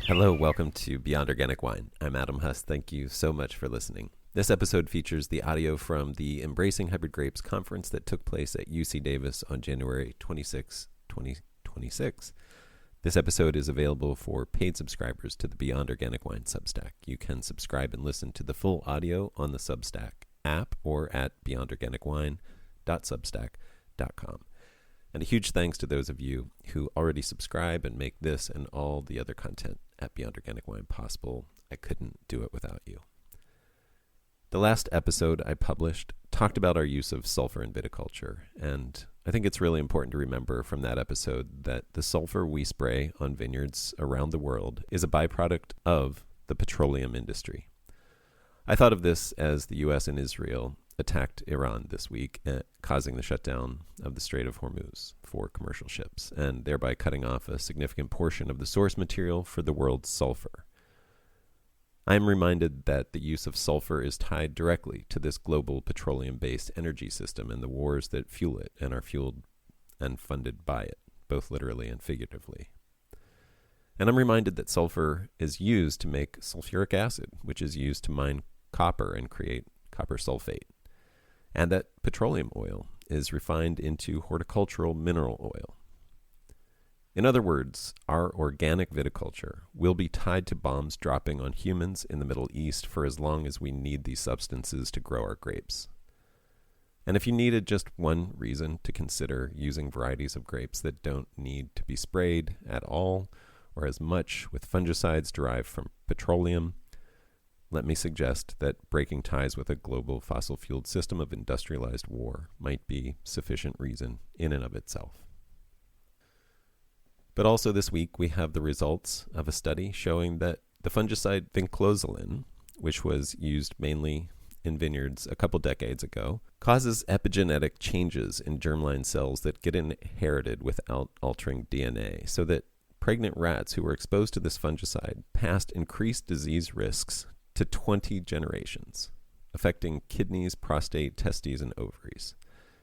Hello, welcome to Beyond Organic Wine. I'm Adam Huss. Thank you so much for listening. This episode features the audio from the Embracing Hybrid Grapes conference that took place at UC Davis on January 26, 2026. This episode is available for paid subscribers to the Beyond Organic Wine Substack. You can subscribe and listen to the full audio on the Substack app or at beyondorganicwine.substack.com. And a huge thanks to those of you who already subscribe and make this and all the other content at Beyond Organic Wine possible. I couldn't do it without you. The last episode I published talked about our use of sulfur in viticulture, and I think it's really important to remember from that episode that the sulfur we spray on vineyards around the world is a byproduct of the petroleum industry. I thought of this as the U.S. and Israel attacked Iran this week, causing the shutdown of the Strait of Hormuz for commercial ships, and thereby cutting off a significant portion of the source material for the world's sulfur. I am reminded that the use of sulfur is tied directly to this global petroleum-based energy system and the wars that fuel it and are fueled and funded by it, both literally and figuratively. And I'm reminded that sulfur is used to make sulfuric acid, which is used to mine copper and create copper sulfate, and that petroleum oil is refined into horticultural mineral oil. In other words, our organic viticulture will be tied to bombs dropping on humans in the Middle East for as long as we need these substances to grow our grapes. And if you needed just one reason to consider using varieties of grapes that don't need to be sprayed at all or as much with fungicides derived from petroleum, let me suggest that breaking ties with a global fossil-fueled system of industrialized war might be sufficient reason in and of itself. But also this week we have the results of a study showing that the fungicide vinclozolin, which was used mainly in vineyards a couple decades ago, causes epigenetic changes in germline cells that get inherited without altering DNA, so that pregnant rats who were exposed to this fungicide passed increased disease risks to 20 generations, affecting kidneys, prostate, testes, and ovaries.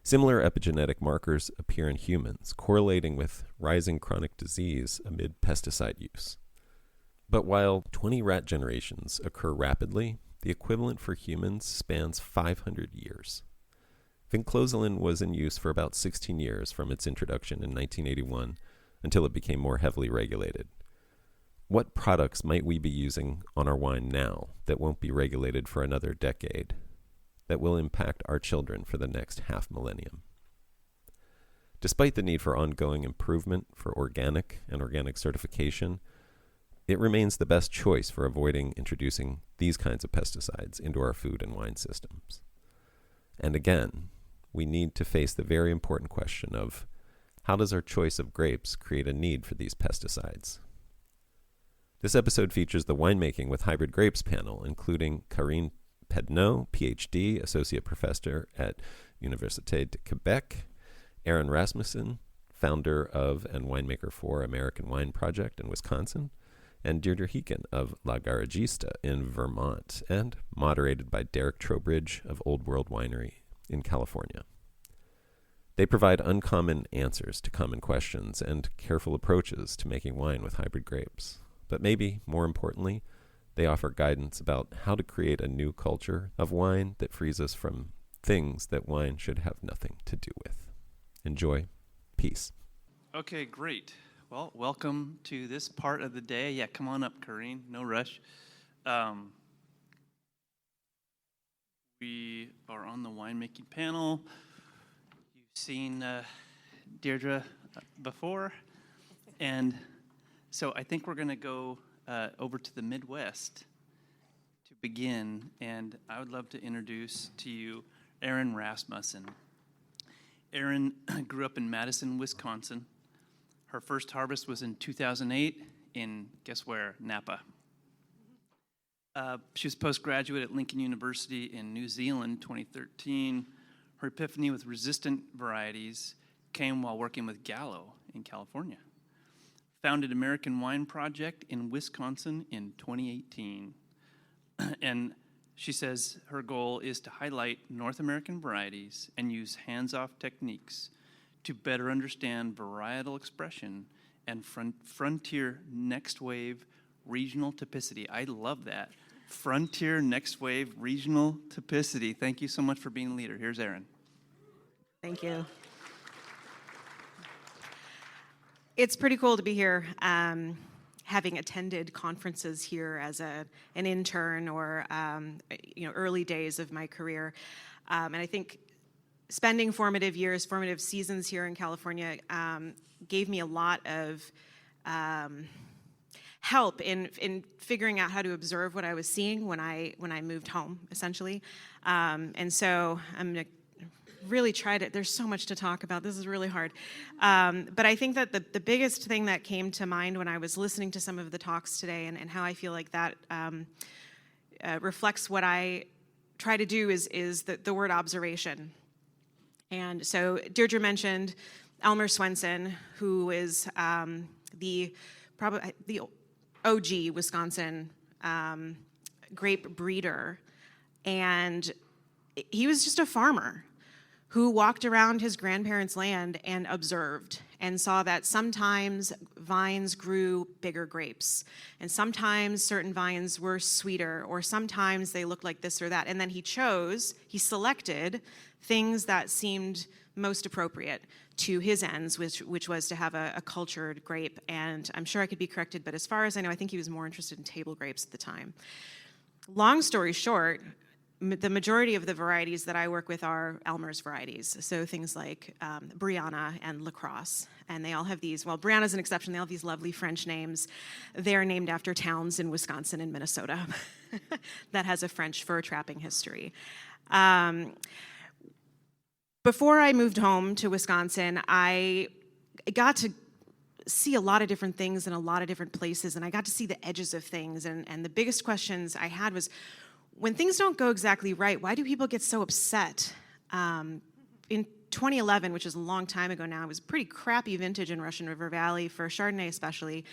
Similar epigenetic markers appear in humans, correlating with rising chronic disease amid pesticide use. But while 20 rat generations occur rapidly, the equivalent for humans spans 500 years. Vinclozolin was in use for about 16 years from its introduction in 1981 until it became more heavily regulated. What products might we be using on our wine now that won't be regulated for another decade, that will impact our children for the next half millennium? Despite the need for ongoing improvement for organic and organic certification, it remains the best choice for avoiding introducing these kinds of pesticides into our food and wine systems. And again, we need to face the very important question of how does our choice of grapes create a need for these pesticides? This episode features the Winemaking with Hybrid Grapes panel, including Karine Pedneau, PhD, Associate Professor at Université de Quebec, Aaron Rasmussen, founder of and winemaker for American Wine Project in Wisconsin, and Deirdre Heekin of La Garagista in Vermont, and moderated by Derek Trowbridge of Old World Winery in California. They provide uncommon answers to common questions and careful approaches to making wine with hybrid grapes. But maybe, more importantly, they offer guidance about how to create a new culture of wine that frees us from things that wine should have nothing to do with. Enjoy. Peace. Okay, great. Well, welcome to this part of the day. Yeah, come on up, Karine. No rush. We are on the winemaking panel. You've seen Deirdre before, and so I think we're going to go over to the Midwest to begin, and I would love to introduce to you Aaron Rasmussen. Aaron grew up in Madison, Wisconsin. Her first harvest was in 2008 in, guess where, Napa. She was postgraduate at Lincoln University in New Zealand, 2013. Her epiphany with resistant varieties came while working with Gallo in California. Founded American Wine Project in Wisconsin in 2018. And she says her goal is to highlight North American varieties and use hands-off techniques to better understand varietal expression and frontier next wave regional typicity. I love that. Frontier Next Wave Regional Typicity. Thank you so much for being a leader. Here's Erin. Thank you. It's pretty cool to be here, having attended conferences here as an intern or early days of my career. And I think spending formative seasons here in California gave me a lot of help in figuring out how to observe what I was seeing when I moved home, essentially. And so I'm going to really try to, there's so much to talk about. This is really hard. But I think that the biggest thing that came to mind when I was listening to some of the talks today and how I feel like that reflects what I try to do is the word observation. And so Deirdre mentioned Elmer Swenson, who is the OG Wisconsin grape breeder. And he was just a farmer who walked around his grandparents' land and observed and saw that sometimes vines grew bigger grapes, and sometimes certain vines were sweeter, or sometimes they looked like this or that. And then he selected things that seemed most appropriate to his ends, which was to have a cultured grape. And I'm sure I could be corrected, but as far as I know, I think he was more interested in table grapes at the time. Long story short, the majority of the varieties that I work with are Elmer's varieties, so things like Brianna and La Crosse, and they all have these, well, Brianna's an exception, they all have these lovely French names. They're named after towns in Wisconsin and Minnesota that has a French fur trapping history. Before I moved home to Wisconsin, I got to see a lot of different things in a lot of different places, and I got to see the edges of things, and the biggest questions I had was, when things don't go exactly right, why do people get so upset? In 2011, which is a long time ago now, it was a pretty crappy vintage in Russian River Valley, for Chardonnay especially.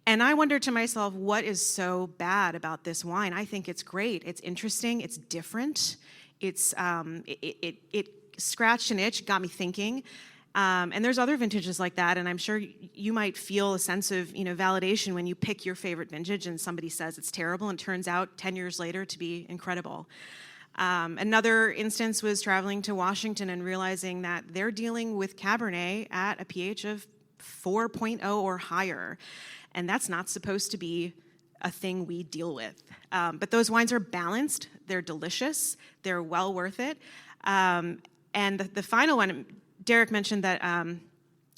And I wondered to myself, what is so bad about this wine? I think it's great. It's interesting. It's different. It scratched an itch, got me thinking. And there's other vintages like that, and I'm sure you might feel a sense of validation when you pick your favorite vintage and somebody says it's terrible and it turns out 10 years later to be incredible. Another instance was traveling to Washington and realizing that they're dealing with Cabernet at a pH of 4.0 or higher, and that's not supposed to be a thing we deal with. But those wines are balanced, they're delicious, they're well worth it. And the final one, Derek mentioned that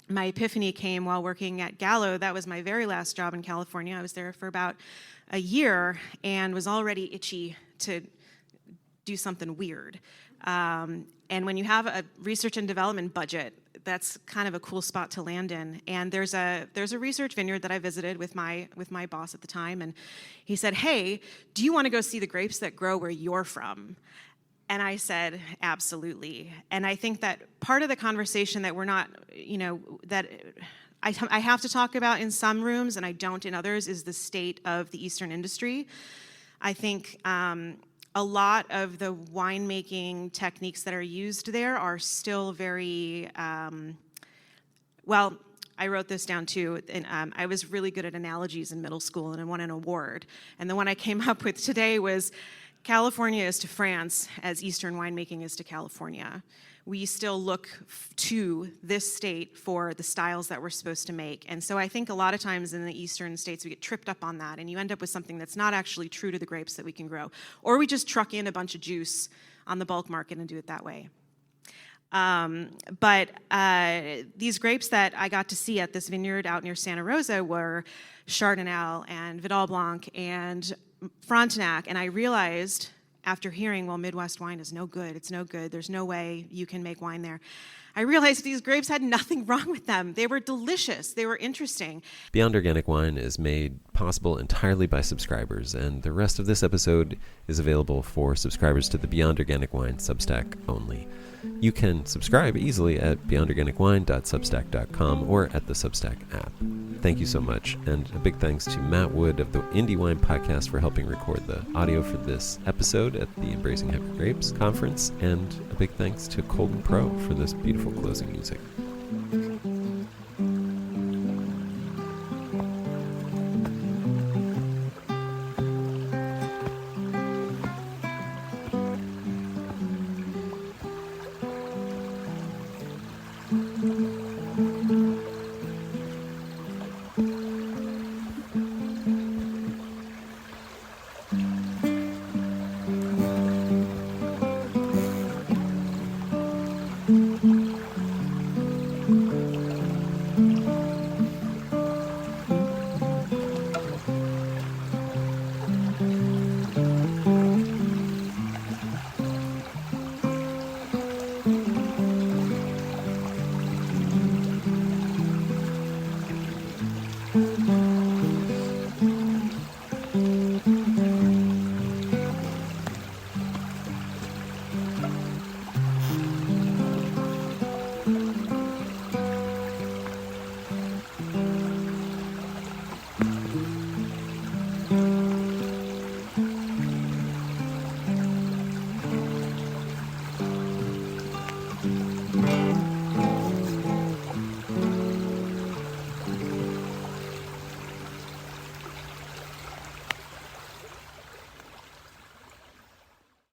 my epiphany came while working at Gallo. That was my very last job in California. I was there for about a year and was already itchy to do something weird. And when you have a research and development budget, that's kind of a cool spot to land in. And there's a research vineyard that I visited with my boss at the time, and he said, "Hey, do you want to go see the grapes that grow where you're from?" And I said, absolutely. And I think that part of the conversation that we're not, that I have to talk about in some rooms and I don't in others is the state of the Eastern industry. I think a lot of the winemaking techniques that are used there are still very, well, I wrote this down too, and I was really good at analogies in middle school and I won an award. And the one I came up with today was, California is to France as Eastern winemaking is to California. We still look to this state for the styles that we're supposed to make. And so I think a lot of times in the Eastern states, we get tripped up on that, and you end up with something that's not actually true to the grapes that we can grow. Or we just truck in a bunch of juice on the bulk market and do it that way. But these grapes that I got to see at this vineyard out near Santa Rosa were Chardonnay and Vidal Blanc and Frontenac, and I realized after hearing, well, Midwest wine is no good, it's no good, there's no way you can make wine there. I realized these grapes had nothing wrong with them. They were delicious, they were interesting. Beyond Organic Wine is made possible entirely by subscribers, and the rest of this episode is available for subscribers to the Beyond Organic Wine Substack only. You can subscribe easily at beyondorganicwine.substack.com or at the Substack app. Thank you so much, and a big thanks to Matt Wood of the Indie Wine Podcast for helping record the audio for this episode at the Embracing Hyper Grapes conference, and a big thanks to Colton Pro for this beautiful closing music.